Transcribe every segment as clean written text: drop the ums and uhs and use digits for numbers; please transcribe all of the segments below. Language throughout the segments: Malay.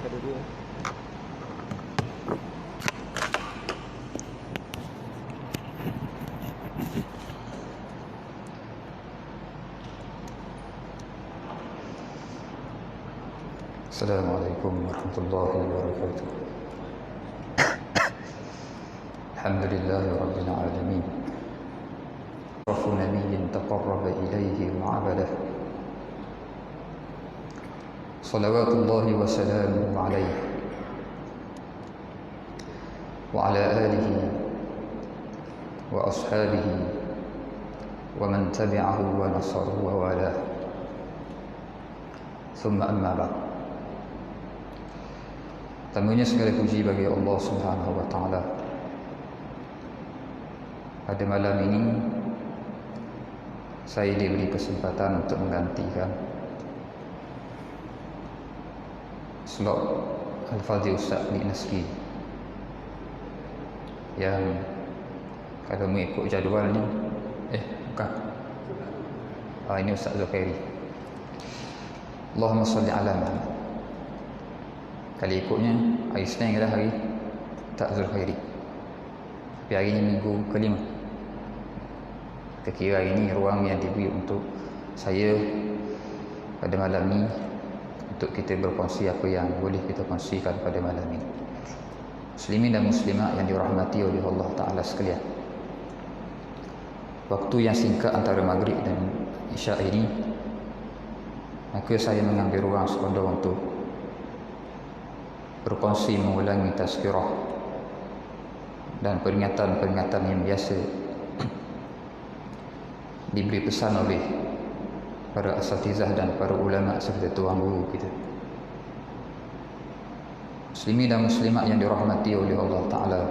Ada dua. Assalamualaikum warahmatullahi wabarakatuh. Alhamdulillahi rabbil alamin. Rafu nabiyyin taqarraba ilayhi wa 'abadah. Salawatullahi wa salamuhu alayhi wa ala alihi wa ashabihi wa man tabi'ahu wa nasarahu wa walah. Thumma amma ba'd. Tentunya segala puji bagi Allah Subhanahu wa taala. Pada malam ini saya diberi kesempatan untuk menggantikan slot Al-Fadhil Ustaz Naski yang kalau mengikut jadual ni bukan ini Ustaz Zulkhairi. Allahumma salli ala Muhammad. Kali ikutnya hari Isnin adalah hari tak Zulkhairi, tapi hari ini minggu kelima. Kira hari ini ruang yang diberi untuk saya pada malam ini untuk kita berkongsi apa yang boleh kita kongsikan pada malam ini. Muslimin dan muslimat yang dirahmati oleh Allah Ta'ala sekalian, waktu yang singkat antara maghrib dan isya ini, maka saya mengambil ruang sekadar untuk berkongsi mengulangi tazkirah dan peringatan-peringatan yang biasa diberi pesan oleh para asatizah dan para ulama serta tuan guru kita. Muslimin dan muslimat yang dirahmati oleh Allah Ta'ala,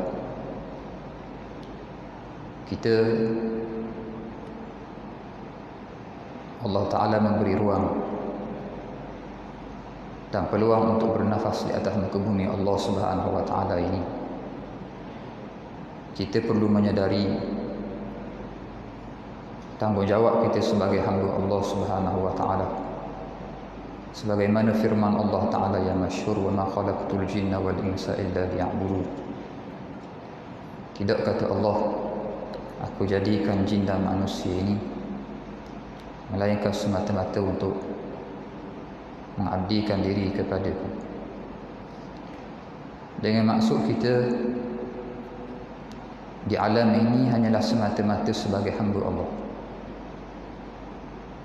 kita Allah Ta'ala memberi ruang dan peluang untuk bernafas di atas muka bumi Allah Subhanahu wa taala ini. Kita perlu menyadari tanggungjawab kita sebagai hamba Allah Subhanahu wa taala. Sebagaimana firman Allah Ta'ala yang masyhur, wa ma khalaqtul jinna wal insa illa liya'budun. Tidak, kata Allah, aku jadikan jin dan manusia ini melainkan semata-mata untuk mengabdikan diri kepadaku. Dengan maksud kita di alam ini hanyalah semata-mata sebagai hamba Allah,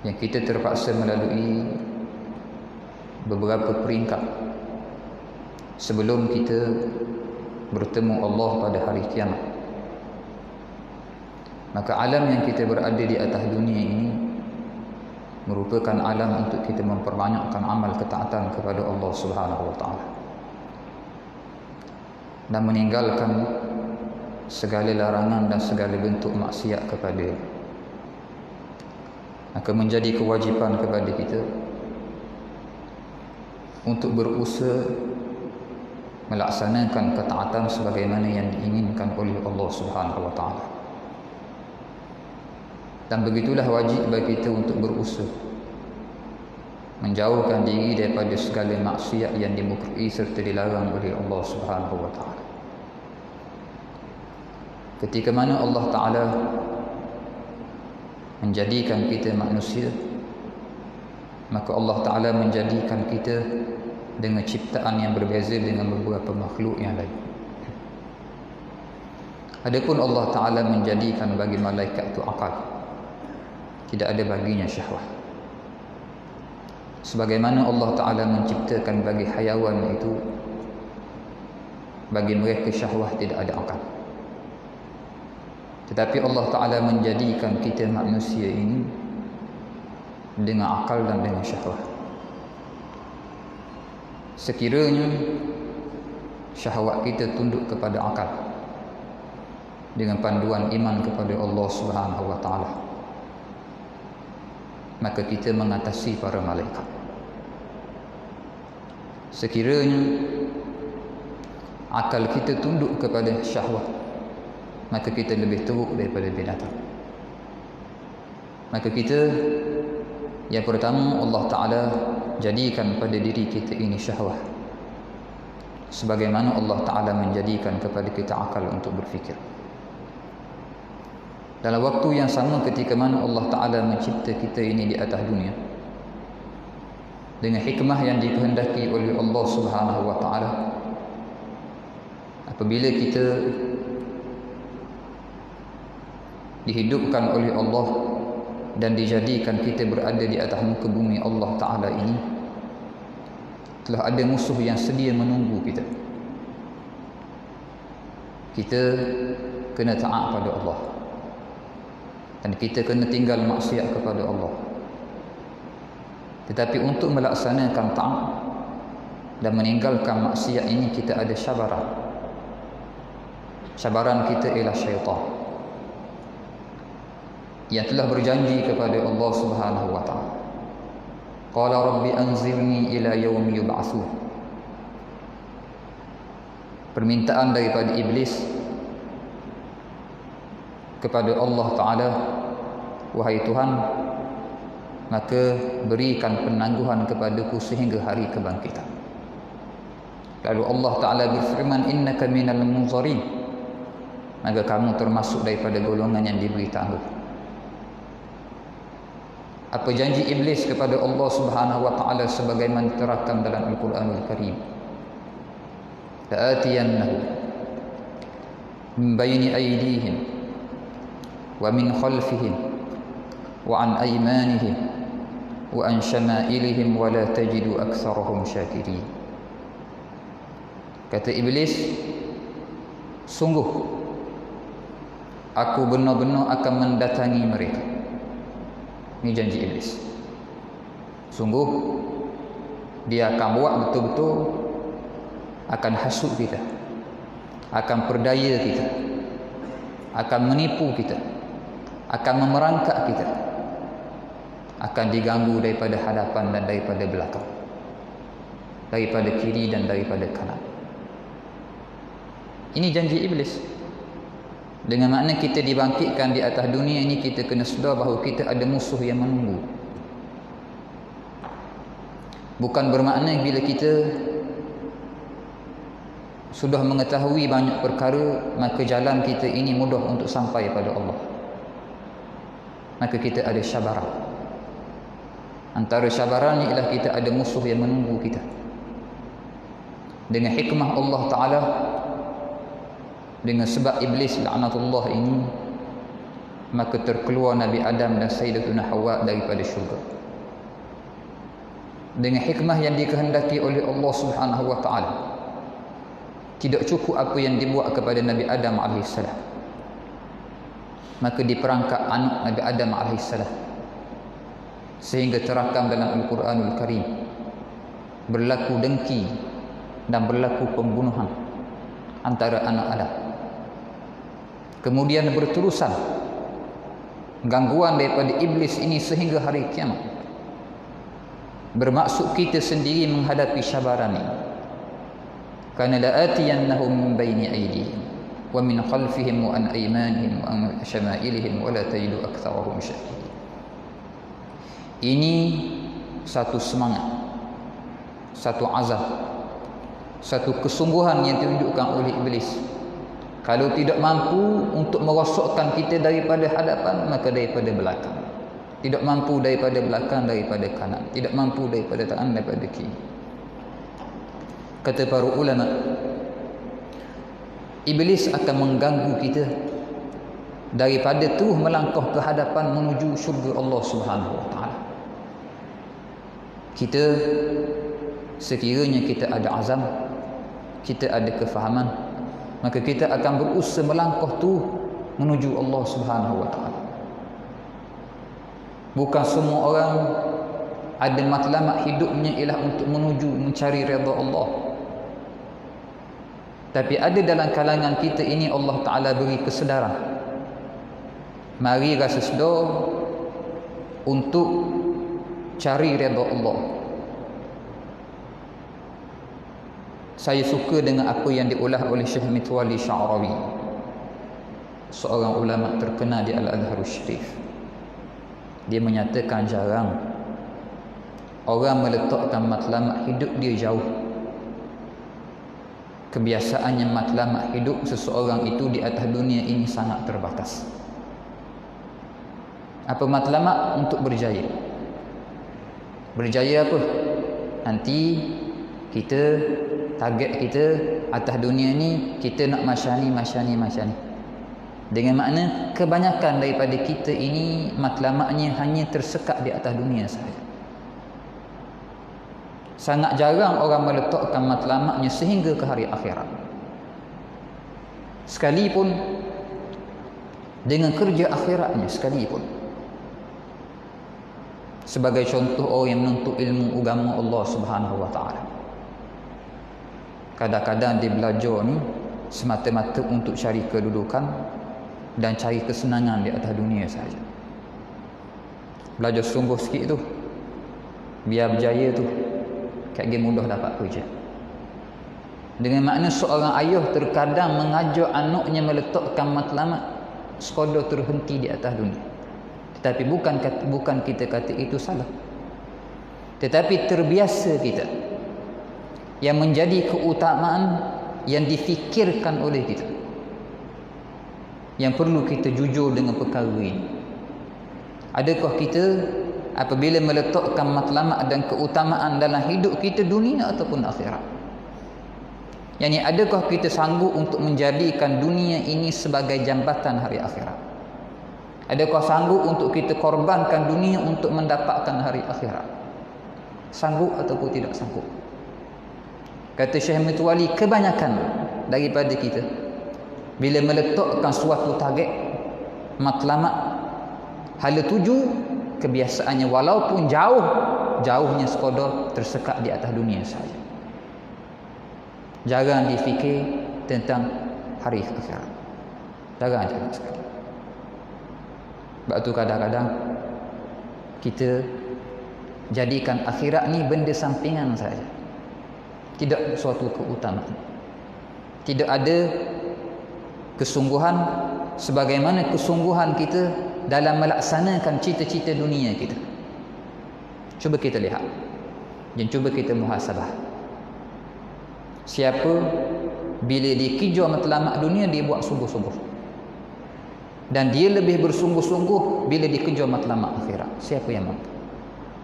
yang kita terpaksa melalui beberapa peringkat sebelum kita bertemu Allah pada hari kiamat. Maka alam yang kita berada di atas dunia ini merupakan alam untuk kita memperbanyakkan amal ketaatan kepada Allah Subhanahu wa taala dan meninggalkan segala larangan dan segala bentuk maksiat kepada. Maka menjadi kewajipan kepada kita untuk berusaha melaksanakan ketaatan sebagaimana yang diinginkan oleh Allah Subhanahu wa taala. Dan begitulah wajib bagi kita untuk berusaha menjauhkan diri daripada segala maksiat yang dimurkai serta dilarang oleh Allah Subhanahu wa taala. Ketika mana Allah Ta'ala menjadikan kita manusia, maka Allah Ta'ala menjadikan kita dengan ciptaan yang berbeza dengan beberapa makhluk yang lain. Adapun Allah Ta'ala menjadikan bagi malaikat itu akal, tidak ada baginya syahwat. Sebagaimana Allah Ta'ala menciptakan bagi hayawan itu, bagi mereka syahwat tidak ada akal. Tetapi Allah Ta'ala menjadikan kita manusia ini dengan akal dan dengan syahwat. Sekiranya syahwat kita tunduk kepada akal dengan panduan iman kepada Allah Subhanahu wa taala, maka kita mengatasi para malaikat. Sekiranya akal kita tunduk kepada syahwat, maka kita lebih teruk daripada binatang. Maka kita, yang pertama, Allah Ta'ala jadikan pada diri kita ini syahwat, sebagaimana Allah Ta'ala menjadikan kepada kita akal untuk berfikir. Dalam waktu yang sama ketika mana Allah Ta'ala mencipta kita ini di atas dunia dengan hikmah yang dikehendaki oleh Allah Subhanahu wa Ta'ala, apabila kita dihidupkan oleh Allah dan dijadikan kita berada di atas muka bumi Allah Ta'ala ini, telah ada musuh yang sedia menunggu kita. Kita kena taat pada Allah dan kita kena tinggal maksiat kepada Allah. Tetapi untuk melaksanakan taat dan meninggalkan maksiat ini, kita ada syabaran. Syabaran kita ialah syaitan yang telah berjanji kepada Allah Subhanahu wa Ta'ala. Qala rabbi anzirni ila yaumi yub'atsun. Permintaan daripada iblis kepada Allah Ta'ala, wahai Tuhan, maka berikan penangguhan kepadaku sehingga hari kebangkitan. Lalu Allah Ta'ala berfirman, innaka minal munzarin, maka kamu termasuk daripada golongan yang diberi tangguh. Apa janji iblis kepada Allah Subhanahu wa Ta'ala sebagaimana terakam dalam Al-Quranul Karim? La'atiyannahu min bayni aydihim wa min khalfihim wa an aymanihim wa an syama'ilihim wa la tajidu aktsarahum syakirin. Kata iblis, sungguh aku benar-benar akan mendatangi mereka. Ini janji iblis. Sungguh dia akan buat betul-betul, akan hasut kita, akan perdaya kita, akan menipu kita, akan memerangkak kita, akan diganggu daripada hadapan dan daripada belakang, daripada kiri dan daripada kanan. Ini janji iblis. Dengan makna kita dibangkitkan di atas dunia ini, kita kena sedar bahawa kita ada musuh yang menunggu. Bukan bermakna bila kita sudah mengetahui banyak perkara, maka jalan kita ini mudah untuk sampai pada Allah. Maka kita ada syabaran. Antara syabarannya ialah kita ada musuh yang menunggu kita. Dengan hikmah Allah Ta'ala, dengan sebab iblis laknatullah ini, maka terkeluar Nabi Adam dan Sayyidatuna Hawa daripada syurga. Dengan hikmah yang dikehendaki oleh Allah Subhanahu wa Ta'ala, tidak cukup apa yang dibuat kepada Nabi Adam AS, maka diperangkap anak Nabi Adam AS, sehingga terakam dalam Al-Quranul Karim berlaku dengki dan berlaku pembunuhan antara anak Adam. Kemudian berterusan gangguan daripada iblis ini sehingga hari kiamat. Bermaksud kita sendiri menghadapi syabaran ini. Kana la'atiyannahum min baini aydihim wa min khalfihim wa an aymanihim wa an syama'ilihim wa la tajidu aktsarahum syakirin. Ini satu semangat, satu azam, satu kesungguhan yang ditunjukkan oleh iblis. Kalau tidak mampu untuk merosakkan kita daripada hadapan, maka daripada belakang. Tidak mampu daripada belakang, daripada kanan. Tidak mampu daripada tangan, daripada kiri. Kata para ulama, iblis akan mengganggu kita daripada terus melangkah ke hadapan menuju syurga Allah Subhanahu wa Ta'ala. Kita sekiranya kita ada azam, kita ada kefahaman, maka kita akan berusaha melangkah tu menuju Allah Subhanahu wa Ta'ala. Bukan semua orang ada matlamat hidupnya ialah untuk menuju mencari redha Allah. Tapi ada dalam kalangan kita ini Allah Ta'ala beri kesedaran. Mari rasa sedar untuk cari redha Allah. Saya suka dengan apa yang diulah oleh Syekh Mitwali Sya'rawi, seorang ulama terkenal di Al-Azharul Syarif. Dia menyatakan jarang orang meletakkan matlamat hidup dia jauh kebiasaannya matlamat hidup seseorang itu di atas dunia ini sangat terbatas. Apa matlamat? Untuk berjaya. Berjaya apa? Nanti kita, target kita atas dunia ni, kita nak masyani. Dengan makna kebanyakan daripada kita ini matlamatnya hanya tersekat di atas dunia sahaja. Sangat jarang orang meletakkan matlamatnya sehingga ke hari akhirat. Sekalipun dengan kerja akhiratnya sekalipun. Sebagai contoh orang yang menuntut ilmu agama Allah Subhanahu wa taala. Kadang-kadang dia belajar ni semata-mata untuk cari kedudukan dan cari kesenangan di atas dunia saja. Belajar sungguh sikit tu, biar berjaya tu, kat dia mudah dapat kerja. Dengan makna seorang ayah terkadang mengajar anaknya meletakkan matlamat sekadar terhenti di atas dunia. Tetapi bukan kita kata itu salah. Tetapi terbiasa kita yang menjadi keutamaan yang difikirkan oleh kita, yang perlu kita jujur dengan perkara ini. Adakah kita apabila meletakkan matlamat dan keutamaan dalam hidup kita dunia ataupun akhirat? Yani adakah kita sanggup untuk menjadikan dunia ini sebagai jambatan hari akhirat? Adakah sanggup untuk kita korbankan dunia untuk mendapatkan hari akhirat? Sanggup ataupun tidak sanggup? Kata Syekh Mutawali, kebanyakan daripada kita bila meletakkan suatu target matlamat hala tuju, kebiasaannya walaupun jauhnya sekadar tersekat di atas dunia saja. Jarang difikir tentang hari akhirat. Jarang sekali. Sebab tu kadang-kadang kita jadikan akhirat ni benda sampingan saja. Tidak suatu keutamaan. Tidak ada kesungguhan sebagaimana kesungguhan kita dalam melaksanakan cita-cita dunia kita. Cuba kita lihat dan cuba kita muhasabah. Siapa bila dikejar matlamat dunia dia buat sungguh-sungguh, dan dia lebih bersungguh-sungguh bila dikejar matlamat akhirat. Siapa yang mampu?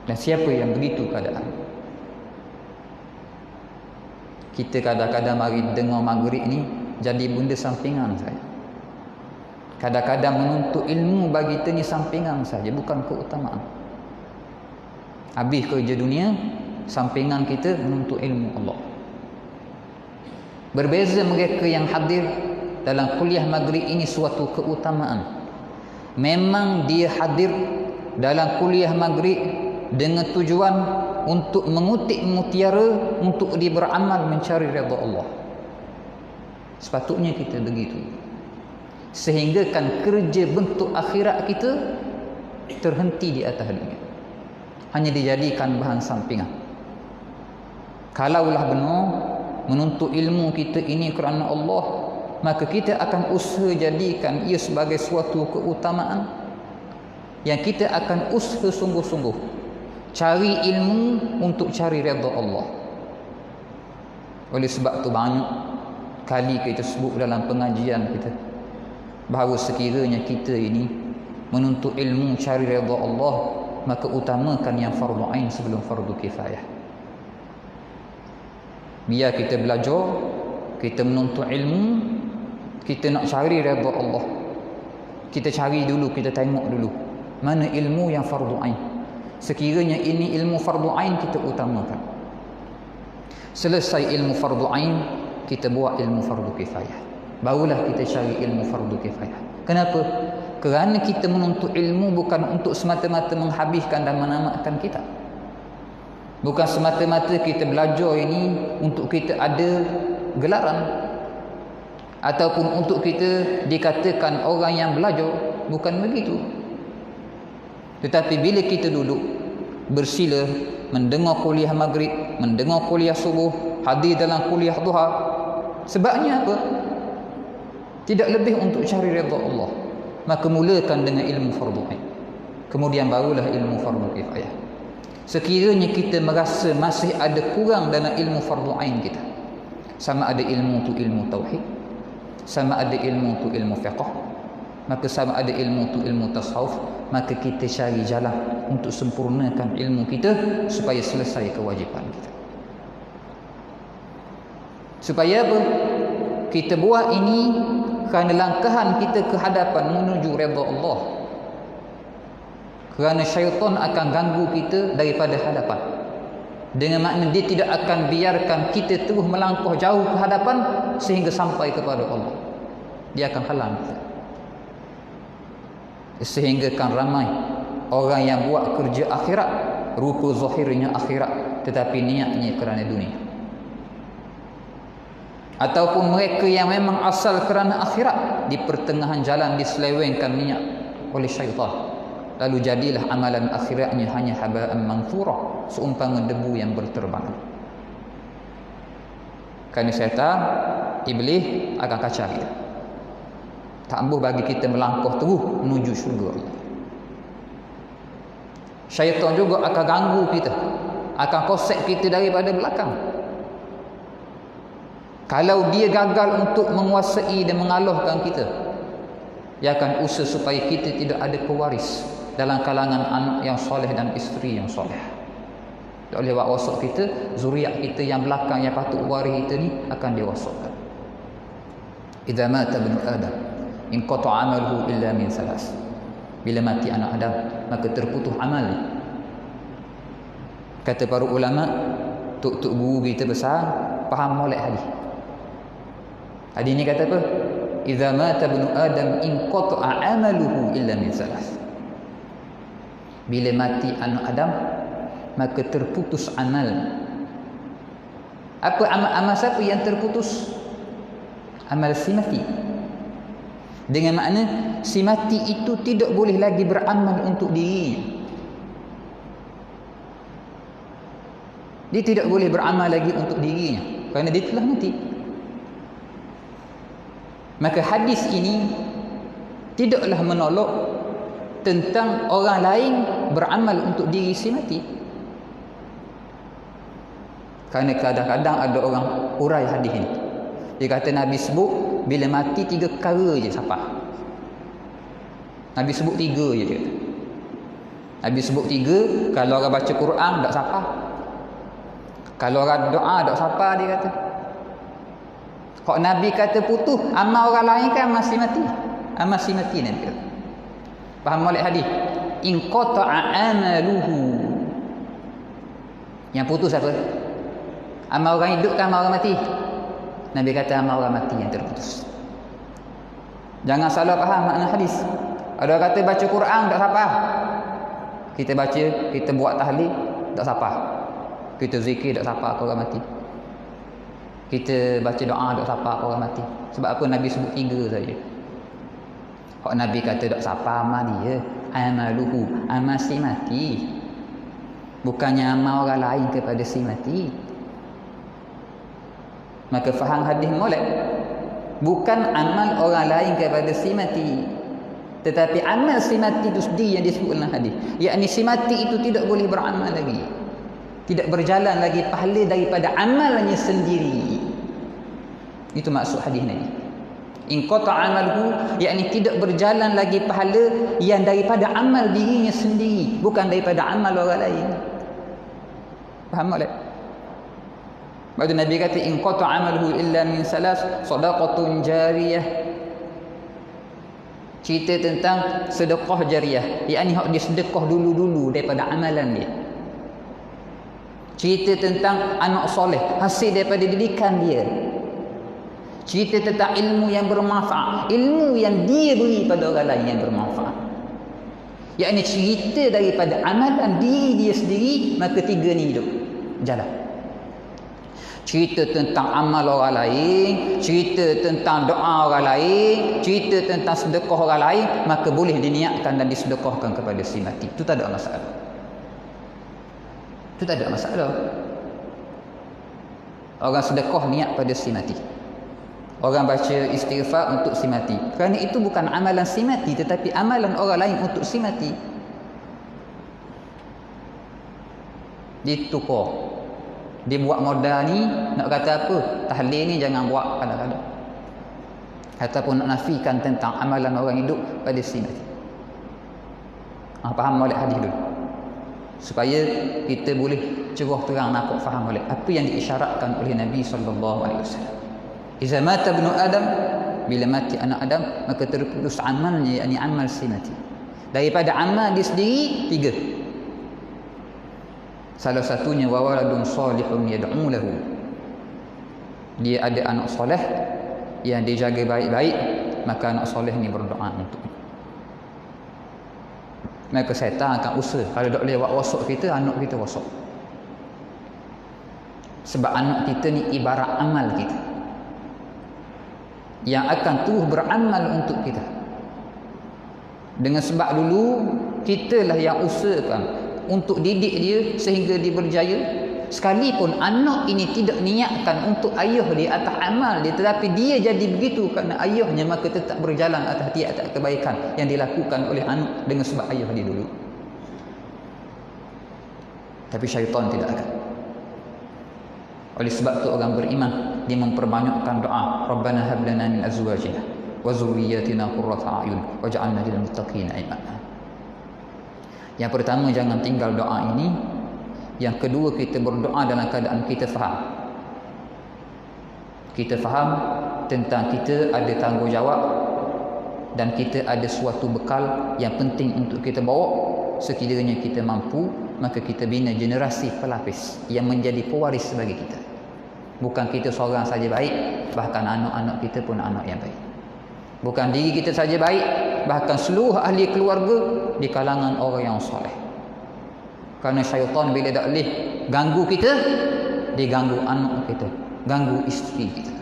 Dan siapa yang begitu keadaan? Kita kadang-kadang mari dengar maghrib ni jadi benda sampingan saja. Kadang-kadang menuntut ilmu bagi kita ni sampingan saja, bukan keutamaan. Habis kerja dunia, sampingan kita menuntut ilmu Allah. Berbeza mereka yang hadir dalam kuliah maghrib ini suatu keutamaan. Memang dia hadir dalam kuliah maghrib dengan tujuan untuk mengutik mutiara untuk dia beramal mencari redha Allah. Sepatutnya kita begitu. Sehingga kan kerja bentuk akhirat kita terhenti di atas dunia, hanya dijadikan bahan sampingan. Kalaulah benar menuntut ilmu kita ini kerana Allah, maka kita akan usaha jadikan ia sebagai suatu keutamaan yang kita akan usaha sungguh-sungguh cari ilmu untuk cari redha Allah. Oleh sebab tu banyak kali kita sebut dalam pengajian kita bahawa sekiranya kita ini menuntut ilmu cari redha Allah, maka utamakan yang fardu ain sebelum fardu kifayah. Biar kita belajar, kita menuntut ilmu, kita nak cari redha Allah, kita cari dulu, kita tengok dulu mana ilmu yang fardu ain. Sekiranya ini ilmu fardu ain, kita utamakan. Selesai ilmu fardu ain, kita buat ilmu fardu kifayah. Barulah kita cari ilmu fardu kifayah. Kenapa? Kerana kita menuntut ilmu bukan untuk semata-mata menghabiskan dan menamatkan kita. Bukan semata-mata kita belajar ini untuk kita ada gelaran ataupun untuk kita dikatakan orang yang belajar. Bukan begitu. Tetapi bila kita duduk bersila mendengar kuliah maghrib, mendengar kuliah subuh, hadir dalam kuliah duha, sebabnya apa? Tidak lebih untuk cari redha Allah. Maka mulakan dengan ilmu fardu ain, kemudian barulah ilmu fardu kifayah. Sekiranya kita merasa masih ada kurang dalam ilmu fardu ain kita, Sama ada ilmu tu ilmu tauhid, sama ada ilmu tu ilmu fiqh, maka sama ada ilmu tu ilmu tasawuf, maka kita cari jalan untuk sempurnakan ilmu kita supaya selesai kewajipan kita. Supaya apa? Kita buat ini kerana langkahan kita ke hadapan menuju redha Allah. Kerana syaitan akan ganggu kita daripada hadapan. Dengan makna dia tidak akan biarkan kita terus melangkah jauh ke hadapan sehingga sampai kepada Allah. Dia akan halang kita. Sehingga kan ramai orang yang buat kerja akhirat, rupa zahirnya akhirat tetapi niatnya kerana dunia. Ataupun mereka yang memang asal kerana akhirat, di pertengahan jalan diselewengkan niat oleh syaitan, lalu jadilah amalan akhiratnya hanya haba'an manthura, seumpama debu yang berterbangan. Kerana syaitan, iblis akan kacau kita, tak ambuh bagi kita melangkah terus menuju syurga Allah. Syaitan juga akan ganggu kita, akan kosek kita daripada belakang. Kalau dia gagal untuk menguasai dan mengalahkan kita, dia akan usaha supaya kita tidak ada pewaris dalam kalangan anak yang soleh dan isteri yang soleh. Oleh sebab wasak kita, zuriat kita yang belakang yang patut waris kita ni akan diwasakkan. Idza mata ibnu Adam in qata amaluhu illa min salas. Bila mati anak Adam, maka terputus amal. Kata para ulama, tok guru kita besar faham molek hadis. Hadis ni kata apa? Idza mata ibnu Adam in qata'a amaluhu illa min salas. Bila mati anak Adam, maka terputus amal. Apa amal siapa yang terputus? Amal si mati. Dengan makna si mati itu tidak boleh lagi beramal untuk dirinya. Dia tidak boleh beramal lagi untuk dirinya kerana dia telah mati. Maka hadis ini tidaklah menolak tentang orang lain beramal untuk diri si mati. Kerana kadang-kadang ada orang urai hadis ini. Dia kata Nabi sebut bila mati 3 perkara je siapa. Nabi sebut 3 je dia kata. Nabi sebut 3, kalau orang baca Quran tak siapa. Kalau orang doa tak siapa dia kata. Kalau Nabi kata putus, amal orang lain kan masih mati. Amal si mati Nabi kata. Faham molek hadis? In qata'a amaluhu. Yang putus apa? Amal orang hidup kan amal orang mati? Nabi kata amal orang mati yang terputus. Jangan salah faham makna hadis. Ada orang kata baca Quran tak siapa. Kita baca, kita buat tahlil tak siapa. Kita zikir tak siapa orang mati. Kita baca doa tak siapa orang mati. Sebab apa Nabi sebut 3 saja. Kalau Nabi kata tak siapa amal dia, amaluhu, amal si mati. Bukannya amal orang lain kepada si mati. Maka faham hadis molek. Bukan amal orang lain kepada si mati, tetapi amal si mati itu sendiri yang disebut dalam hadis. Yakni si mati itu tidak boleh beramal lagi, tidak berjalan lagi pahala daripada amalnya sendiri. Itu maksud hadis ni. In qata amaluhu, yakni tidak berjalan lagi pahala yang daripada amal dirinya sendiri, bukan daripada amal orang lain. Faham tak? Baru Nabi kata in qata amaluhu illa min salas, sadaqatun jariyah. Cerita tentang sedekah jariyah, yakni hak dia sedekah dulu-dulu daripada amalan dia. Cerita tentang anak soleh, hasil daripada didikan dia. Cerita tentang ilmu yang bermanfaat, ilmu yang dia beri pada orang lain yang bermanfaat. Yakni cerita daripada amalan diri dia sendiri, maka 3 ni hidup jalan. Cerita tentang amal orang lain, cerita tentang doa orang lain, cerita tentang sedekah orang lain, maka boleh diniatkan dan disedekahkan kepada si mati. Itu tak ada masalah. Itu tak ada masalah. Orang sedekah niat pada si mati. Orang baca istighfar untuk si mati. Kerana itu bukan amalan si mati, tetapi amalan orang lain untuk si mati. Ditukar. Dia buat modal ni, nak kata apa? Tahlil ni jangan buat kadang-kadang. Ataupun nak nafikan tentang amalan orang hidup pada sinati. Faham oleh hadis dulu. Supaya kita boleh cerah terang nampak faham oleh apa yang diisyaratkan oleh Nabi SAW. Iza mata ibnu Adam, bila mati anak Adam, maka terputus amalnya, yakni amal sinati. Daripada amal dia sendiri, 3. Salah satunya wa waladun salihun yad'u lahu. Dia ada anak soleh yang dia jaga baik-baik, maka anak soleh ni berdoa untuknya. Maka syaitan akan usaha kalau tak boleh buat wasok kita, anak kita wasok. Sebab anak kita ni ibarat amal kita yang akan terus beramal untuk kita. Dengan sebab dulu kitalah yang usahakan untuk didik dia sehingga dia berjaya. Sekalipun anak ini tidak niatkan untuk ayah dia atas amal dia, tetapi dia jadi begitu kerana ayahnya, maka tetap berjalan atas tiap-tiap kebaikan yang dilakukan oleh anak dengan sebab ayah dia dulu. Tapi syaitan tidak akan. Oleh sebab tu orang beriman dia memperbanyakkan doa, Rabbana hab lana min azwajina wa dhurriyyatina qurrata a'yun waj'alna lil muttaqina imama. Yang pertama, jangan tinggal doa ini. Yang kedua, kita berdoa dalam keadaan kita faham. Kita faham tentang kita ada tanggungjawab dan kita ada suatu bekal yang penting untuk kita bawa. Sekiranya kita mampu, maka kita bina generasi pelapis yang menjadi pewaris bagi kita. Bukan kita seorang saja baik, bahkan anak-anak kita pun anak yang baik. Bukan diri kita saja baik, bahkan seluruh ahli keluarga di kalangan orang yang soleh. Kerana syaitan bila tak boleh ganggu kita, dia ganggu anak kita, ganggu isteri kita.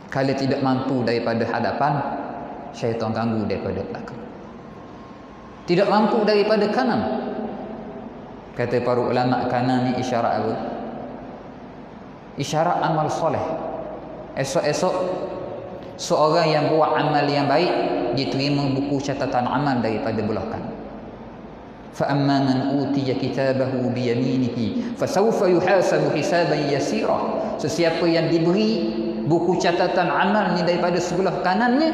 Kalau tidak mampu daripada hadapan, syaitan ganggu daripada belakang. Tidak mampu daripada kanan, kata para ulama, kanan ni isyarat apa? Isyarat amal soleh. Esok-esok seorang yang buat amal yang baik diterima buku catatan amal daripada belah kanan. فَأَمَّا مَنْ أُوتِيَ كِتَابَهُ بِيَمِينِهِ فَسَوْفَ يُحَاسَبُ حِسَابًا يَسِيرًا. Sesiapa yang diberi buku catatan amal ni daripada sebelah kanannya,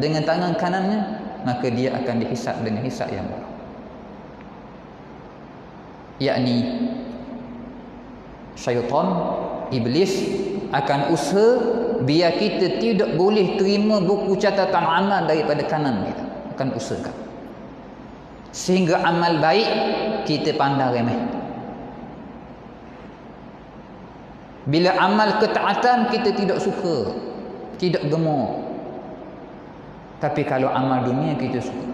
dengan tangan kanannya, maka dia akan dihisab dengan hisab yang mudah. Yakni syaitan, iblis akan usaha biar kita tidak boleh terima buku catatan amal daripada kanan kita. Akan usahakan sehingga amal baik kita pandang remeh. Bila amal ketaatan kita tidak suka, tidak gemar. Tapi kalau amal dunia kita suka,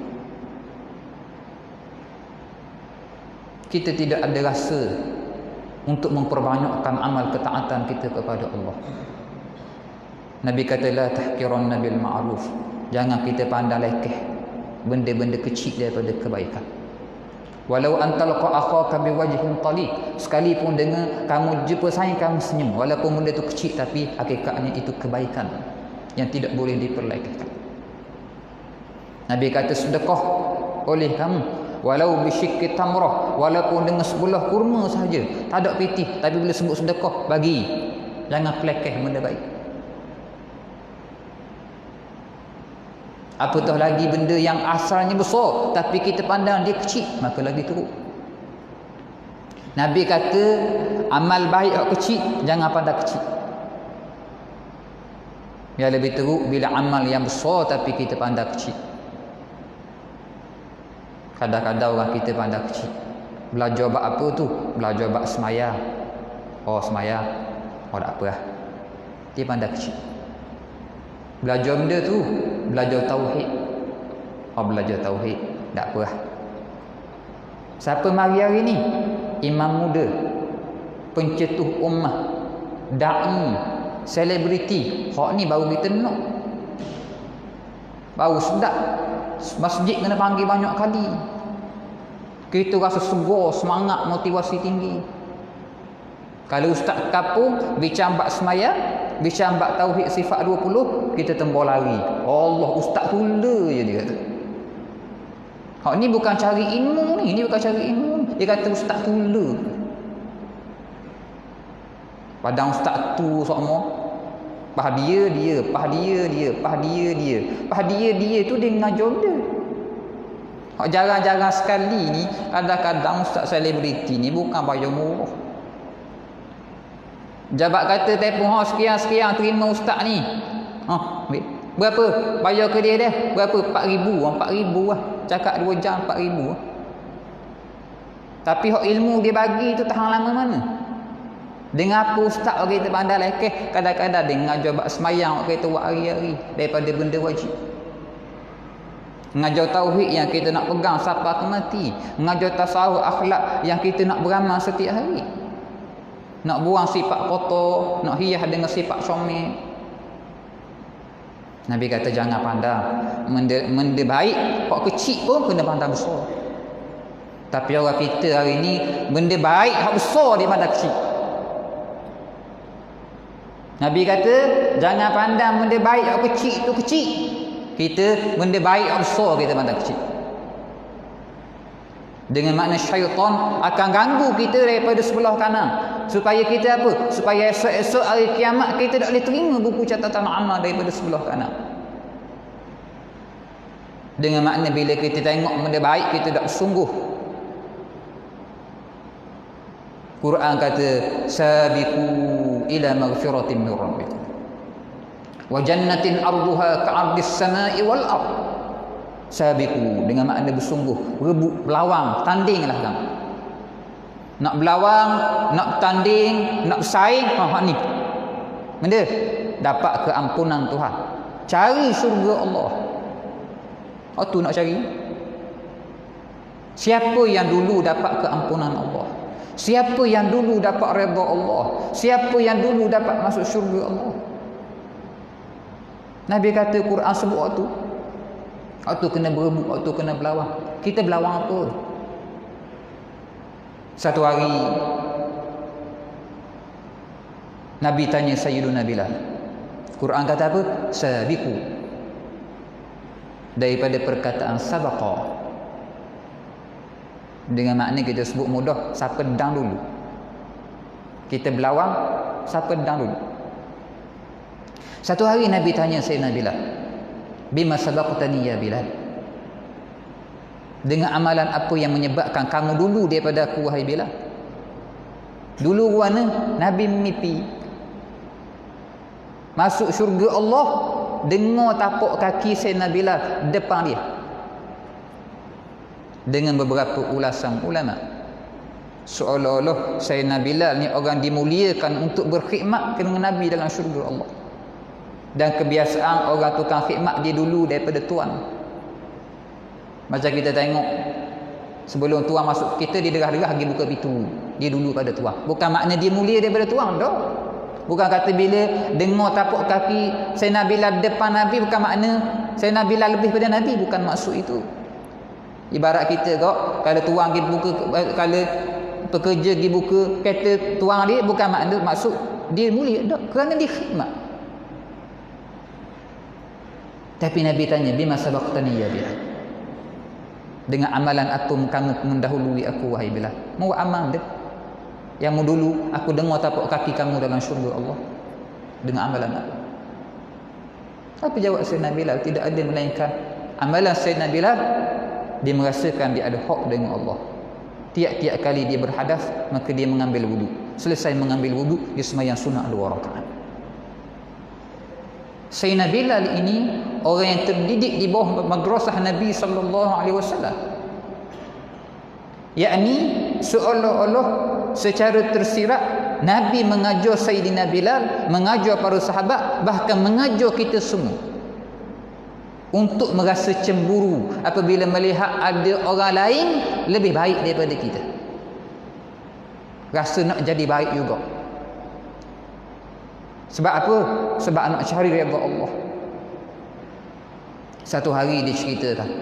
kita tidak ada rasa untuk memperbanyakkan amal ketaatan kita kepada Allah. Nabi kata la tahqiranna bil ma'ruf. Jangan kita pandang lekeh benda-benda kecil daripada kebaikan. Walau antalqa akhaka biwajhin taliq, sekalipun dengan kamu jumpa saing kamu senyum, walaupun benda itu kecil tapi hakikatnya itu kebaikan yang tidak boleh diperlekehkan. Nabi kata sedekah oleh kamu walau bisyikki tamrah, walaupun dengan sebelah kurma saja, tak ada pitih, tapi bila sebut sedekah bagi, jangan pelekeh benda baik. Apatah lagi benda yang asalnya besar tapi kita pandang dia kecil, maka lagi teruk. Nabi kata amal baik yang kecil jangan pandang kecil. Yang lebih teruk bila amal yang besar tapi kita pandang kecil. Kadang-kadang orang kita pandang kecil. Belajar bab apa tu? Belajar bab semaya. Oh semaya, oh tak apa lah. Dia pandang kecil. Belajar benda tu, belajar tauhid. Oh belajar tauhid, tak apa lah. Siapa mari hari ni? Imam muda, pencetuh ummah, da'i, selebriti. Hak ni baru kita nak. Baru sedap. Masjid kena panggil banyak kali. Kita rasa segar, semangat, motivasi tinggi. Kalau ustaz kapung bincang bab semaya, bincang bab tauhid sifat 20, kita tembur lari. Allah, ustaz tula je dia kata. Hak ni bukan cari ilmu ni, bukan cari ilmu. Dia kata ustaz tula. Padang ustaz tu semua. Pah dia, pah dia tu dia ngajar dia. Hak jarang-jarang sekali ni kadang-kadang ustaz selebriti ni bukan bayar murah. Jabat kata telefon sekian terima ustaz ni. Berapa? Bayar ke dia dah. Berapa? 4,000 lah. Cakap 2 jam 4,000 lah. Tapi hak ilmu dia bagi tu tahan lama mana? Dengan apa ustaz orang kita pandai lekeh, kadang-kadang dia ngajar bab semayang orang kita buat hari-hari daripada benda wajib. Mengajar tauhid yang kita nak pegang sampai ke mati. Mengajar tasawuf akhlak yang kita nak beramal setiap hari. Nak buang sifat kotor, nak hias dengan sifat comel. Nabi kata jangan pandang benda baik, hak kecil pun kena pandang besar. Tapi orang kita hari ni benda baik hak besar dia pandang kecil. Nabi kata jangan pandang benda baik hak kecil tu kecil. Kita benda baik hak besar kita pandang kecil. Dengan makna syaitan akan ganggu kita daripada sebelah kanan. Supaya kita apa? Supaya esok-esok hari kiamat kita tak boleh terima buku catatan amal daripada sebelah kanan. Dengan makna bila kita tengok benda baik kita tak sungguh. Quran kata sabiqu ila maghfiratin min rabbikum wa jannatin arduha ka'ardis samai wal ard. Sabiqu dengan makna bersungguh, rebut, berlawang, tandinglah kamu. Nak berlawang, nak tanding, nak bersaing, ni. Benda dapat keampunan Tuhan. Cari syurga Allah. Tu nak cari. Siapa yang dulu dapat keampunan Allah? Siapa yang dulu dapat redha Allah? Siapa yang dulu dapat masuk syurga Allah? Nabi kata Quran sebut waktu kena berebut, waktu kena berlawan. Kita berlawan apa? Satu hari Nabi tanya Sayyiduna Bilal. Quran kata apa? Sabiqu. Daripada perkataan sabaqa. Dengan makna kita sebut mudah, siapa pedang dulu. Kita berlawan, siapa pedang dulu. Satu hari Nabi tanya Sayyidina Bilal, bima sabaqtani ya Bilal? Dengan amalan apa yang menyebabkan kamu dulu daripada aku wahai Bilal? Dulu mana Nabi mimpi masuk syurga Allah, dengar tapak kaki Sayyidina Bilal depan dia. Dengan beberapa ulasan ulama, seolah-olah Sayyidina Bilal ni orang dimuliakan untuk berkhidmat dengan Nabi dalam syurga Allah. Dan kebiasaan orang tukang khidmat dia dulu daripada tuan. Macam kita tengok sebelum tuan masuk kita, dia derah-derah pergi buka pintu. Dia dulu pada tuan. Bukan makna dia mulia daripada tuan dah. Bukan kata bila dengar tapak kaki Sayyidina Bilal depan Nabi, bukan makna Sayyidina Bilal lebih pada Nabi. Bukan maksud itu. Ibarat kita kok, kalau tuan pergi buka, kalau pekerja pergi buka kereta tuan dia, bukan makna maksud dia mulia dah, kerana dia khidmat. Tapi Nabi tanya, bima sabaqtani ya Bilal? Dengan amalan apa kamu mendahului aku wahai Bilal? Mau amal dia. Yang mu dulu aku dengar tapak kaki kamu dalam syurga Allah. Dengan amalan apa? Apa jawab Sayyidina Bilal? Tidak ada melainkan amalan Sayyidina Bilal, dia merasakan dia ada hak dengan Allah. Tiap-tiap kali dia berhadas, maka dia mengambil wudu. Selesai mengambil wudu, dia sembahyang sunat 2 rakaat. Sayyidina Bilal ini orang yang terdidik di bawah madrasah Nabi sallallahu alaihi wasallam. Yakni seolah-olah secara tersirat Nabi mengajar Sayyidina Bilal, mengajar para sahabat, bahkan mengajar kita semua untuk merasa cemburu apabila melihat ada orang lain lebih baik daripada kita. Rasa nak jadi baik juga. Sebab apa? Sebab nak cari redha Allah. Satu hari dia cerita tak,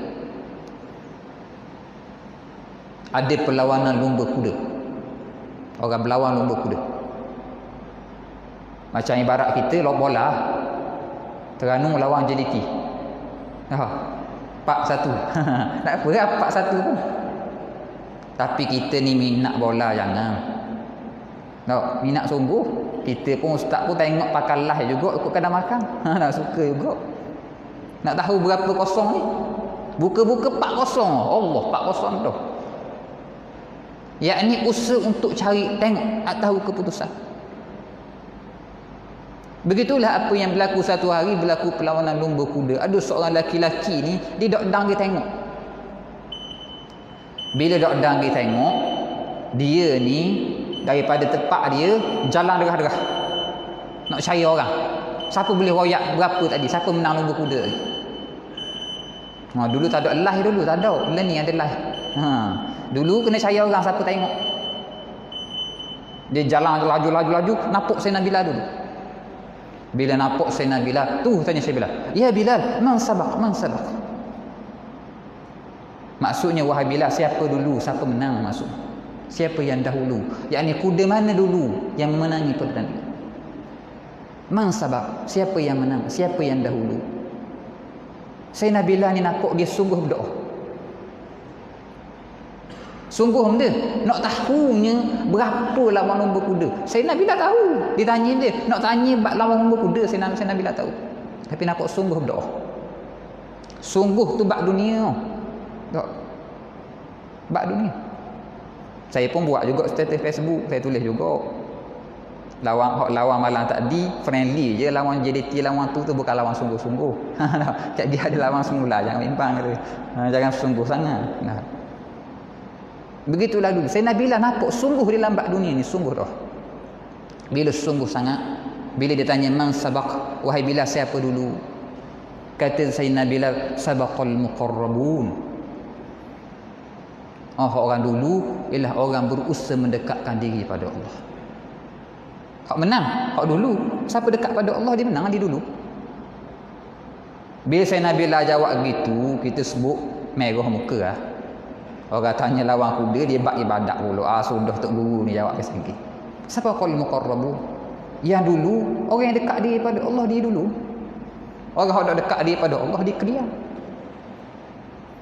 ada perlawanan lumba kuda. Orang berlawan lumba kuda. Macam ibarat kita lok bola, Terengganu lawan JDT. 4-1. Tak apa lah 4-1 pun. Tapi kita ni minat bola jangan. Tak, minat sungguh. Kita pun ustaz pun tengok pakai live juga ikut kadang makan. Nak suka juga. Nak tahu berapa kosong ni? Buka-buka 40. Allah 40 tu. Yakni usaha untuk cari tengok nak tahu keputusan. Begitulah apa yang berlaku satu hari, berlaku perlawanan lumba kuda. Ada seorang lelaki-lelaki ni dia dok dang dia tengok. Bila dok dang dia tengok, dia ni daripada tempat dia jalan derah-derah. Nak cari orang. Siapa boleh royak berapa tadi? Siapa menang lumba kuda tadi? Dulu tak ada live dulu, tak ada. Bila ni ada live. Dulu kena cari orang siapa tengok. Dia jalan laju, nampak Sayyidina Bilal dulu. Bila nampak Sayyidina Bilal, tu tanya Sayyidina Bilal, "Ya Bilal, man sabaq?" Maksudnya wahai Bilal, siapa dulu, siapa menang maksudnya? Siapa yang dahulu? Yakni kuda mana dulu yang menangi pertandingan? Man sabaq? Siapa yang menang? Siapa yang dahulu? Sayyidina Bilal ni nampak dia sungguh berdoa. Sungguh benda nak tahunya berapa lawan lumba kuda. Sayyidina Bilal tahu. Dia tanya dia, nak tanya bab lawan lumba kuda, Sayyidina Bilal tahu. Tapi nampak sungguh berdoa. Sungguh tu bab dunia. Tak. Bab dunia. Saya pun buat juga status Facebook, saya tulis juga. Lawan malam tadi friendly je, lawan JDT lawan tu bukan lawan sungguh-sungguh. Dia ada lawan semula, jangan bimbang kata. Jangan sungguh sangat. Begitulah dulu. Sayyidina Bilal nampak sungguh di lambat dunia ni, sungguh dah. Bila sungguh sangat, bila dia tanya man sabaq, wahai Bilal siapa dulu? Kata Sayyidina Bilal, sabaqal muqarrabun. Orang dulu ialah orang berusaha mendekatkan diri pada Allah. Hak menang, hak dulu. Siapa dekat pada Allah dia menang dia dulu. Bila Sayyidina Bilal jawab gitu, kita sebut merah muka lah. Orang tanya lawan kuda, dia bak ibadat pula. Sudah Tok Guru ni jawab ke sini. Siapa qal muqarrabu? Yang dulu, orang yang dekat dia pada Allah dia dulu. Orang yang dekat dia pada Allah dia kediam.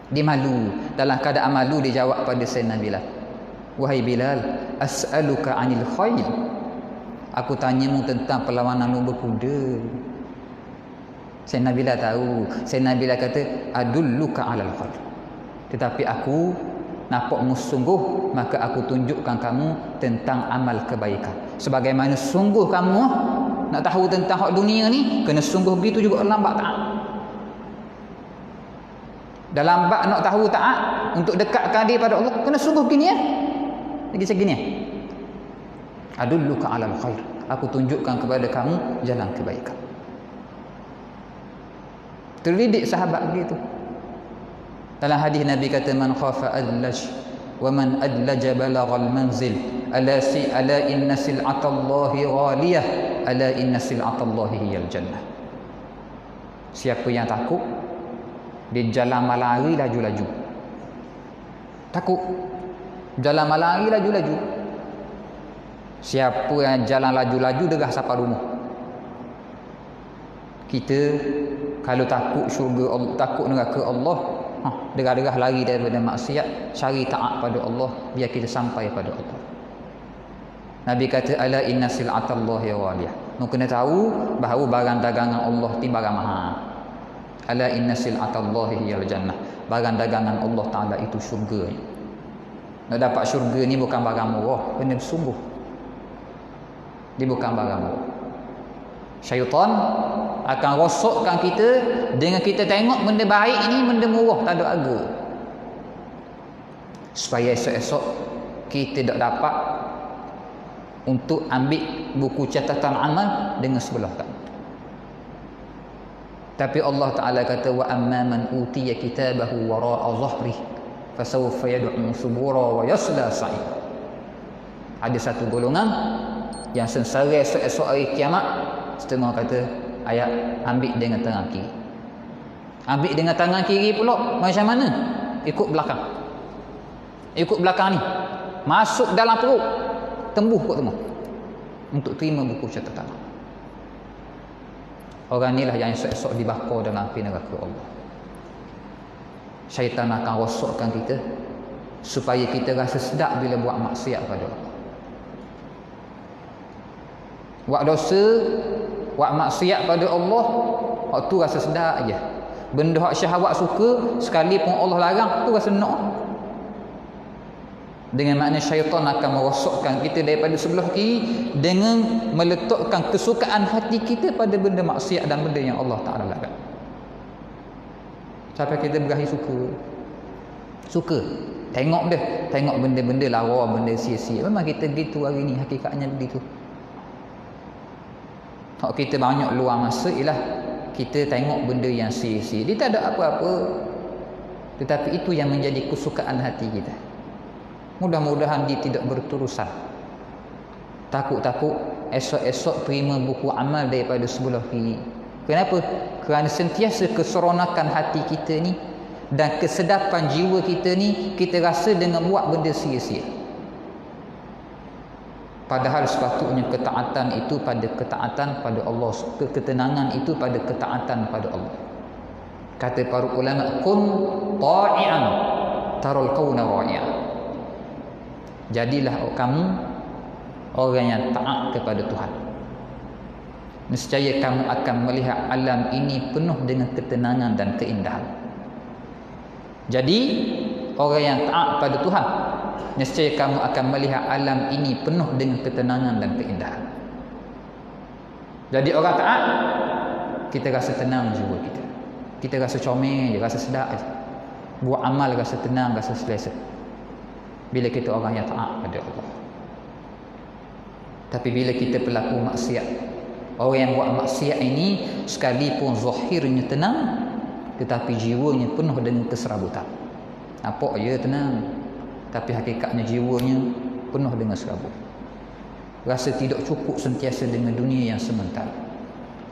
Dia malu. Dalam keadaan malu dia jawab pada Sayyidina Bilal. Wahai Bilal, as'aluka 'anil khayl. Aku tanyamu tentang perlawanan lumba kuda. Sayyidina Bilal tahu. Sayyidina Bilal kata, adulluka 'alal khayl. Tetapi aku nampakmu sungguh, maka aku tunjukkan kamu tentang amal kebaikan. Sebagaimana sungguh kamu nak tahu tentang hak dunia ni, kena sungguh begitu juga lambat taat. Dalam bab nak tahu taat untuk dekatkan diri pada Allah, kena sungguh begini ya. Lagi segini ya. Adulluka 'alal khair. Aku tunjukkan kepada kamu jalan kebaikan. Terdidik sahabat begitu. Dalam hadis Nabi kata man khafa adlaj wa man adlaja balaghal manzil ala inna sil'atallahi ghaliyah ala inna sil'atallahi hiyal jannah. Siapa yang takut dia jalan malam hari laju-laju. Takut jalan malam hari laju-laju. Siapa yang jalan laju-laju degah sampai rumah. Kita kalau takut syurga Allah, takut neraka Allah, degah-degah lari daripada maksiat, cari taat pada Allah biar kita sampai pada Allah. Nabi kata ala inna sil'atallahi ghaliyah. Mu kena tahu bahawa barang dagangan Allah ti barang mahal. Ala inna sil'atallahi hiyal jannah. Barang dagangan Allah Taala itu syurga. Nak dapat syurga ni bukan barang murah, kena bersungguh. Dia bukan barang murah. Syaitan akan rosokkan kita dengan kita tengok benda baik ini benda murah, tak ada harga. Supaya esok-esok kita tak dapat untuk ambil buku catatan amal dengan sebelah tangan. Tapi Allah Taala kata wa amma man utiya kitabahu wara'a dhahri fasawfa yad'u subura wa yasla sa'id. Ada satu golongan yang sengsara esok-esok hari kiamat, setengah kata ayat ambil dengan tangan kiri. Ambil dengan tangan kiri pula macam mana? Ikut belakang. Ikut belakang ni. Masuk dalam perut. Tembuh kot semua. Untuk terima buku catatan. Orang inilah yang esok-esok dibakar dalam api neraka Allah. Syaitan akan rosokkan kita supaya kita rasa sedap bila buat maksiat pada Allah. Buat dosa, buat maksiat pada Allah, waktu rasa sedap aja. Benda hak syahwat suka, sekalipun Allah larang, tu rasa nak. Dengan makna syaitan akan merosakkan kita daripada sebelah kiri dengan meletakkan kesukaan hati kita pada benda maksiat dan benda yang Allah Ta'ala larang. Sampai kita berakhir suka tengok benda-benda lawa, benda sia-sia. Memang kita begitu hari ni, hakikatnya begitu. Hak kita banyak luang masa ialah kita tengok benda yang sia-sia. Dia tak ada apa-apa, tetapi itu yang menjadi kesukaan hati kita. Mudah-mudahan dia tidak berterusan. Takut-takut esok-esok terima buku amal daripada sebelah kiri. Kenapa? Kerana sentiasa keseronakan hati kita ni dan kesedapan jiwa kita ni kita rasa dengan buat benda sia-sia. Padahal sepatutnya ketaatan itu pada ketaatan pada Allah, ketenangan itu pada ketaatan pada Allah. Kata para ulama, kun ta'ian taral kauna ra'ian. Jadilah kamu orang yang taat kepada Tuhan. Nescaya kamu akan melihat alam ini penuh dengan ketenangan dan keindahan. Jadi orang yang taat pada Tuhan, nescaya kamu akan melihat alam ini penuh dengan ketenangan dan keindahan. Jadi orang taat, kita rasa tenang jiwa kita. Kita rasa comel je, rasa sedap je. Buat amal rasa tenang, rasa selesa. Bila kita orang yang taat pada Allah. Tapi bila kita pelaku maksiat, orang yang buat maksiat ini sekalipun zahirnya tenang, tetapi jiwanya penuh dengan keserabutan. Nampak je tenang, tapi hakikatnya jiwanya penuh dengan serabut. Rasa tidak cukup sentiasa dengan dunia yang sementara.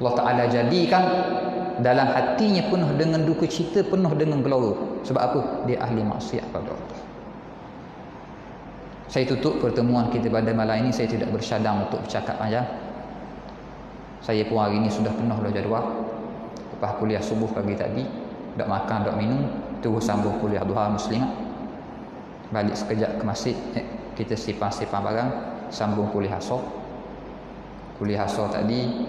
Allah Ta'ala jadikan dalam hatinya penuh dengan duka cita, penuh dengan gelora. Sebab apa? Dia ahli maksiat pada Allah. Saya tutup pertemuan kita pada malam ini. Saya tidak bersyadang untuk bercakap panjang. Saya pun hari ini sudah penuh dah jadual. Lepas kuliah subuh pagi tadi, dak makan, dak minum, terus sambung kuliah duha muslimat. Balik sekejap ke masjid, kita sipang-sipang barang, sambung kuliah asar. Kuliah asar tadi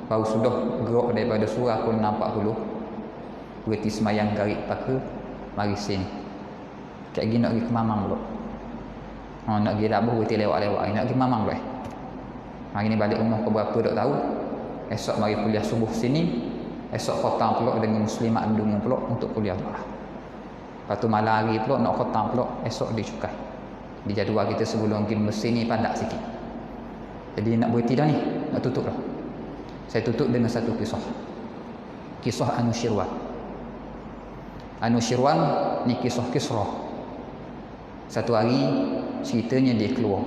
baru sudah gerak daripada surah pukul 6.40. Berhenti semayang garik paka, mari sini. Kayak gini nak pergi ke Mamang pula. Nak pergi Labuh, berhenti lewat-lewat. Nak pergi Mamang pula. Hari ni balik rumah ke berapa tak tahu. Esok mari kuliah subuh sini. Esok khotang pula dengan muslimat dunia pula untuk kuliah doa. Lepas tu malam hari pula nak khotang pula, esok dia cukai. Di jadual kita sebelum pergi mesin ni padat sikit. Jadi nak berhenti dah ni, nak tutup dah. Saya tutup dengan satu kisah. Kisah Anushirwan. Anushirwan ni kisah Kisra. Satu hari ceritanya dia keluar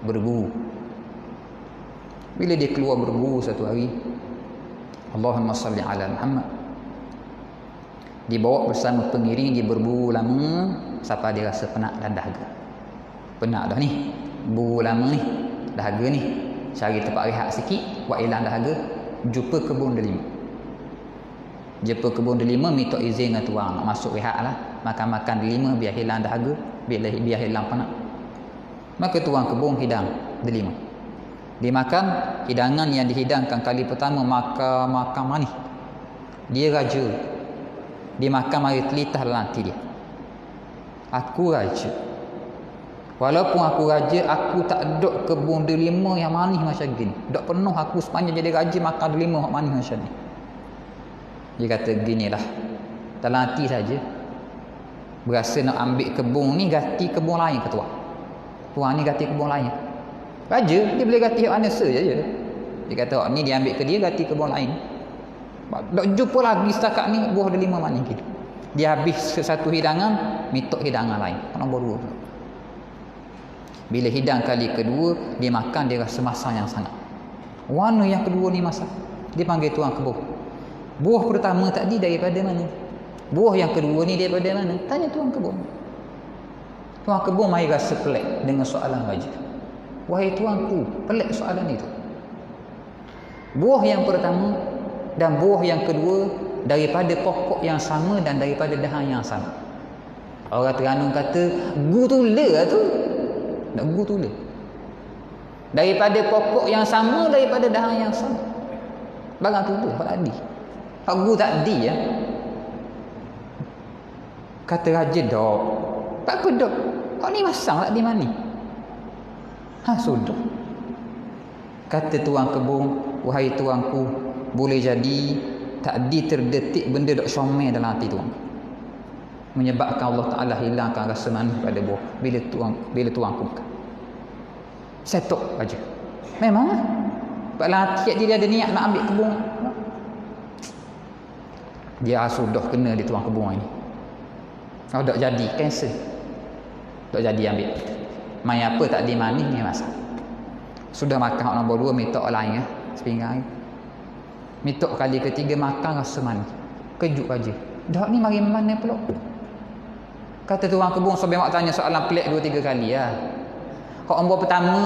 berburu. Bila dia keluar berburu satu hari, Allahumma salli ala Muhammad, dibawa bersama pengiring, dia berburu lama sampai dia rasa penat dan dahaga. Penat dah ni, buru lama ni, dahaga ni, cari tempat rehat sikit, buat hilang dahaga. Jumpa kebun delima. Jumpa kebun delima, minta izin dengan tuan nak masuk rehat lah, makan-makan delima biar hilang dahaga, biar hilang penat. Maka tuan kebun hidang delima. Dimakan, hidangan yang dihidangkan kali pertama makan manis. Dia raja. Dia makan mari telitah dalam hati dia. Aku raja. Walaupun aku raja, aku tak ada kebun delima yang manis macam gini. Tak penuh aku sepanjang jadi raja makan delima yang manis macam ni. Dia kata ginilah. Dalam hati saja. Berasa nak ambil kebun ni, ganti kebun lain ke tuan. Tuan ni ganti kebun lain. Raja, dia boleh ganti mana saja je. Dia kata, oh, ni dia ambil ke dia, ganti kebun lain. Tak jumpa lagi setakat ni buah delima manis gitu. Dia habis satu hidangan, minta hidangan lain. Nombor dua. Bila hidang kali kedua, dia makan, dia rasa masam yang sangat. Warna yang kedua ni masam. Dia panggil tuan kebun. Buah pertama tadi daripada mana? Buah yang kedua ni daripada mana? Tanya tuan kebun. Tuan kebun mai rasa pelik dengan soalan raja. Wahai tuanku, pelik soalan itu. Buah yang pertama dan buah yang kedua daripada pokok yang sama dan daripada dahan yang sama. Orang Terengganu kata, gu tula tu. Nak gu tula. daripada pokok yang sama, daripada dahan yang sama. Barang tu hak tadi. Hak guru tadi ya. Kata raja dok. Tak apa dok. Hak ni masang tak di mana? Sudah. Kata tuan kebun, wahai tuanku, boleh jadi takdir terdetik benda dok syomel dalam hati tuan, menyebabkan Allah Ta'ala hilangkan rasa manis pada buah bila tuanku makan. Setok aja. Memang lah. Dalam hati dia ada niat nak ambil kebun, dia sudah kena di tuan kebun ini. Kalau dok jadi cancel, dok jadi ambil. Mai apa tak di manis ni masak. Sudah makan orang nombor 2, minta orang lain sepinggan. Minta kali ketiga makan rasa manis. Kejut aja. Dak ni mari mana pula? Kata tuan kebun sampai mak tanya soalan pelik 2-3 kali ya. Hak nombor pertama,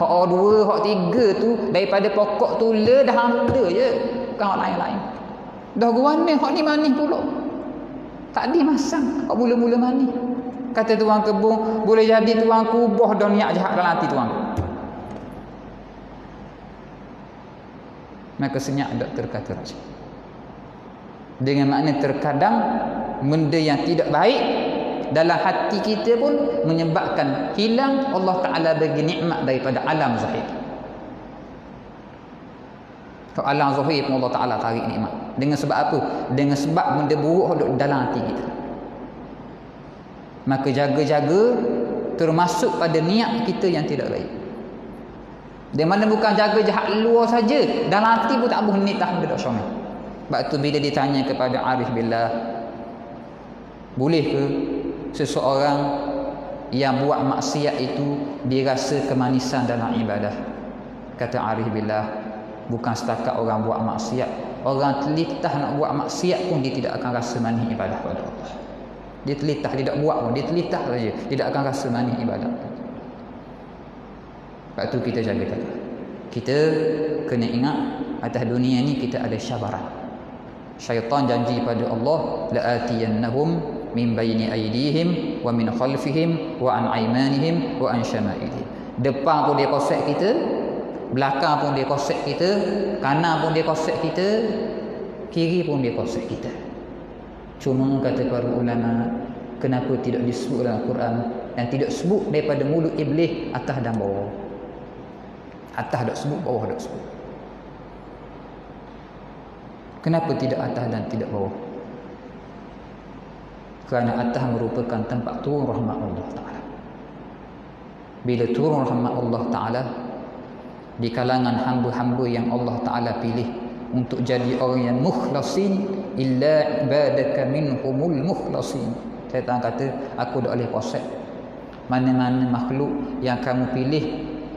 hak nombor 2, hak 3 tu daripada pokok tu le dah muda je. Bukan hak lain-lain. Dah guana hak ni manis pula. Tak di masang hak mula-mula manis. Kata tuan kebun, boleh jadi tuanku boh dah niat jahat dalam hati tuanku. Maka senyap doktor kata raja. Dengan makna terkadang benda yang tidak baik dalam hati kita pun menyebabkan hilang Allah Ta'ala bagi nikmat daripada alam zahir. Kalau alam zahir pun Allah Ta'ala tarik nikmat. Dengan sebab apa? Dengan sebab benda buruk ada dalam hati kita. Maka jaga-jaga termasuk pada niat kita yang tidak baik. Dia mana bukan jaga jahat luar saja, dalam hati pun tak boleh niat dah benda syomel. Sebab tu bila ditanya kepada arif billah, boleh ke seseorang yang buat maksiat itu dirasa kemanisan dalam ibadah? Kata arif billah, bukan setakat orang buat maksiat, orang telitah nak buat maksiat pun dia tidak akan rasa manis ibadah pada Allah. Dia telitah, dia tak buat pun, dia telitah saja, tidak akan rasa manis ibadah. Sebab tu kita jaga-jaga. Kita kena ingat atas dunia ni kita ada syabaran. Syaitan janji pada Allah, la'atiyannahum min baini aydihim wa min khalfihim wa an aymanihim wa an syama'ilihim. Depan pun dia kosek kita, belakang pun dia kosek kita, kanan pun dia kosek kita, kiri pun dia kosek kita. Cuma kata para ulama, kenapa tidak disebut dalam Quran dan tidak sebut daripada mulut iblis atas dan bawah? Atas tak sebut, bawah tak sebut. Kenapa tidak atas dan tidak bawah? Kerana atas merupakan tempat turun rahmat Allah Ta'ala. Bila turun rahmat Allah Ta'ala di kalangan hamba-hamba yang Allah Ta'ala pilih untuk jadi orang yang mukhlasin, illa ibadaka minhumul mukhlasin. Syaitan kata, aku tak boleh konsep mana-mana makhluk yang kamu pilih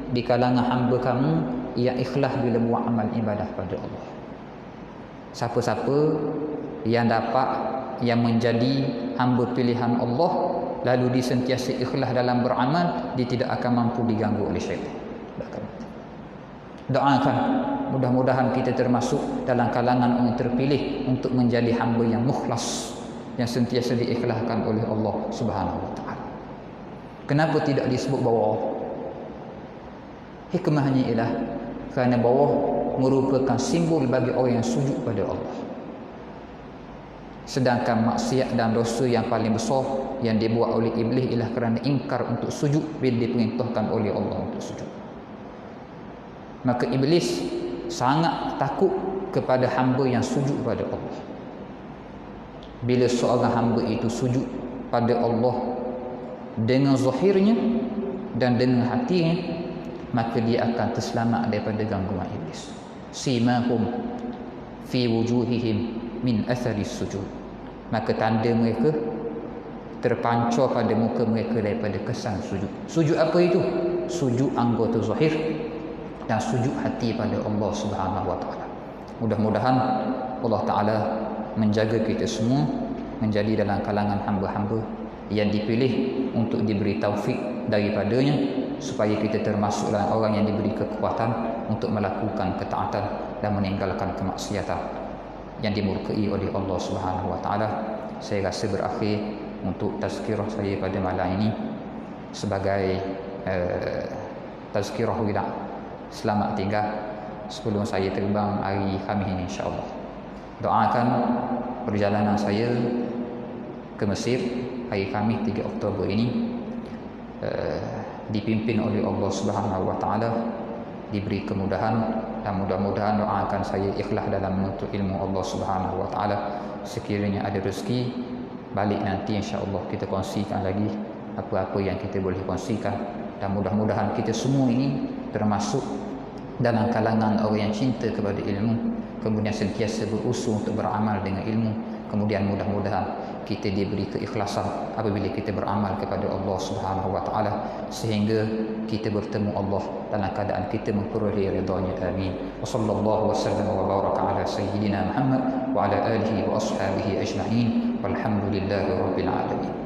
di kalangan hamba kamu yang ikhlas bila buat amal ibadah pada Allah. Siapa-siapa yang dapat, yang menjadi hamba pilihan Allah lalu dia sentiasa ikhlas dalam beramal, dia tidak akan mampu diganggu oleh syaitan. Doakan mudah-mudahan kita termasuk dalam kalangan orang terpilih untuk menjadi hamba yang mukhlas, yang sentiasa diikhlaskan oleh Allah Subhanahu wa taala. Kenapa tidak disebut bawah? Hikmahnya ialah kerana bawah merupakan simbol bagi orang yang sujud pada Allah. Sedangkan maksiat dan dosa yang paling besar yang dibuat oleh iblis ialah kerana ingkar untuk sujud bila diperintahkan oleh Allah untuk sujud. Maka iblis sangat takut kepada hamba yang sujud pada Allah. Bila seorang hamba itu sujud pada Allah dengan zahirnya dan dengan hatinya, maka dia akan terselamat daripada gangguan iblis. Simahum fi wujuhihim min athari sujud. Maka tanda mereka terpancar pada muka mereka daripada kesan sujud. Sujud apa itu? Sujud anggota zahir dan sujud hati pada Allah Subhanahu wa taala. Mudah-mudahan Allah Taala menjaga kita semua menjadi dalam kalangan hamba-hamba yang dipilih untuk diberi taufik daripadanya, supaya kita termasuk dalam orang yang diberi kekuatan untuk melakukan ketaatan dan meninggalkan kemaksiatan yang dimurkai oleh Allah Subhanahu wa taala. Saya rasa berakhir untuk tazkirah saya pada malam ini sebagai tazkirah wida selamat tinggal sebelum saya terbang hari Khamis ini, insya-Allah. Doakan perjalanan saya ke Mesir hari Khamis 3 Oktober ini dipimpin oleh Allah Subhanahu wa taala, diberi kemudahan, dan mudah-mudahan doakan saya ikhlas dalam menuntut ilmu Allah Subhanahu wa taala. Sekiranya ada rezeki balik nanti, insya-Allah kita kongsikan lagi apa-apa yang kita boleh kongsikan, dan mudah-mudahan kita semua ini termasuk dalam kalangan orang yang cinta kepada ilmu, kemudian sentiasa berusaha untuk beramal dengan ilmu, kemudian mudah-mudahan kita diberi keikhlasan apabila kita beramal kepada Allah Subhanahu wa taala, sehingga kita bertemu Allah dalam keadaan kita memperoleh ridha-Nya. Amin. Wa sallallahu wasallam wa baraka ala sayyidina Muhammad wa ala alihi wa ashabihi ajma'in. Walhamdulillahi rabbil alamin.